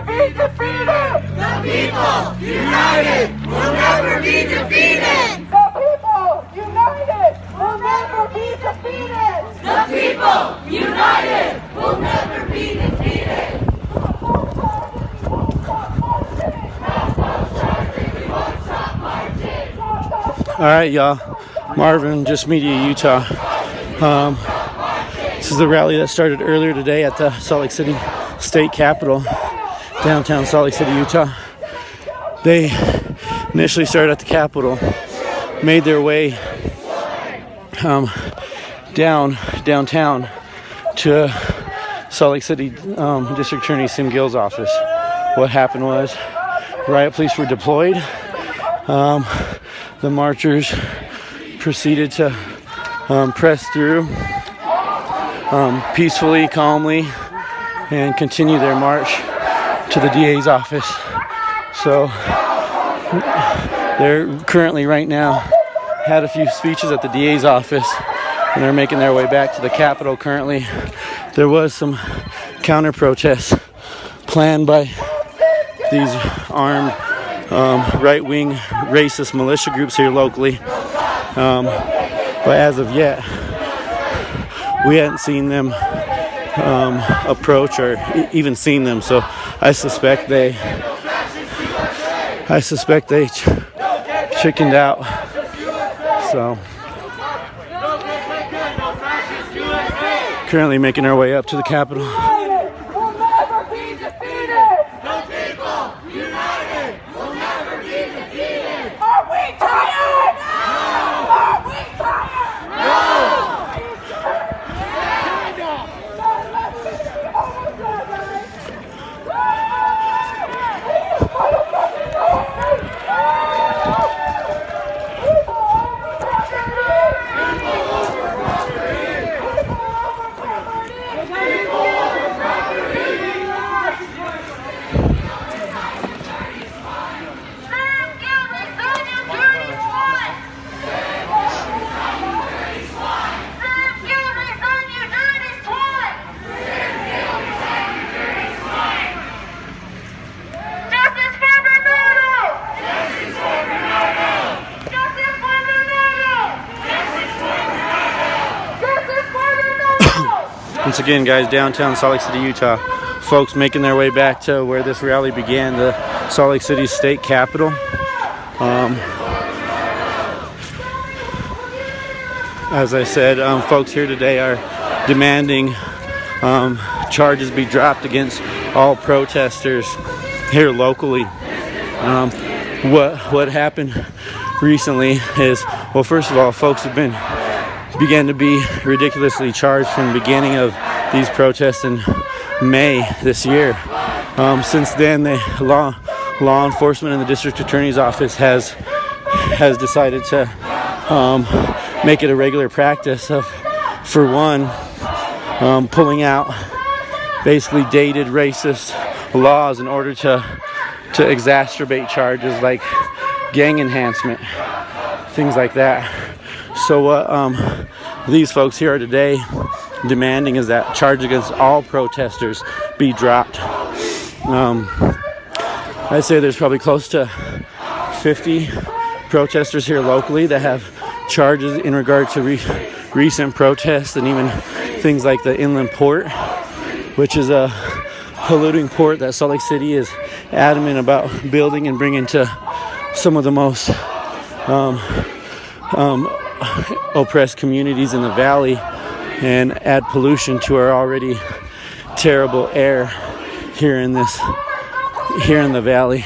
never be defeated! The people united will never be defeated! The people united will never be defeated! The people united will never be defeated! All right, y'all. Marvin, Just Media, Utah. This is the rally that started earlier today at the Salt Lake City State Capitol, downtown Salt Lake City, Utah. They initially started at the Capitol, made their way downtown to Salt Lake City District Attorney Sim Gill's office. What happened was riot police were deployed. The marchers proceeded to press through peacefully, calmly, and continue their march to the DA's office. So they're currently right now had a few speeches at the DA's office, and they're making their way back to the Capitol currently. There was some counter protests planned by these armed right-wing racist militia groups here locally, but as of yet we hadn't seen them approach or even seen them, so I suspect they chickened out. So currently making our way up to the Capitol. Once again, guys, downtown Salt Lake City, Utah. Folks making their way back to where this rally began, the Salt Lake City State Capitol. As I said, folks here today are demanding charges be dropped against all protesters here locally. What happened recently is, well, first of all, folks began to be ridiculously charged from the beginning of these protests in May this year. Since then, the law enforcement in the district attorney's office has decided to make it a regular practice of, for one, pulling out basically dated racist laws in order to exacerbate charges like gang enhancement, things like that. So what these folks here are today demanding is that charges against all protesters be dropped. I'd say there's probably close to 50 protesters here locally that have charges in regard to recent protests, and even things like the inland port, which is a polluting port that Salt Lake City is adamant about building and bringing to some of the most oppressed communities in the valley and add pollution to our already terrible air here in the valley.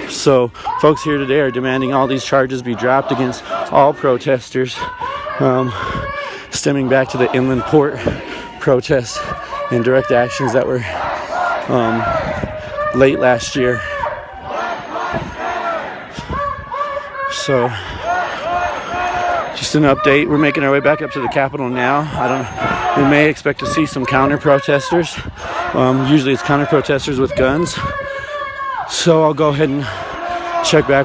So folks here today are demanding all these charges be dropped against all protesters, stemming back to the inland port protests and direct actions that were late last year. So just an update. We're making our way back up to the Capitol now. We may expect to see some counter protesters. Usually it's counter protesters with guns. So I'll go ahead and check back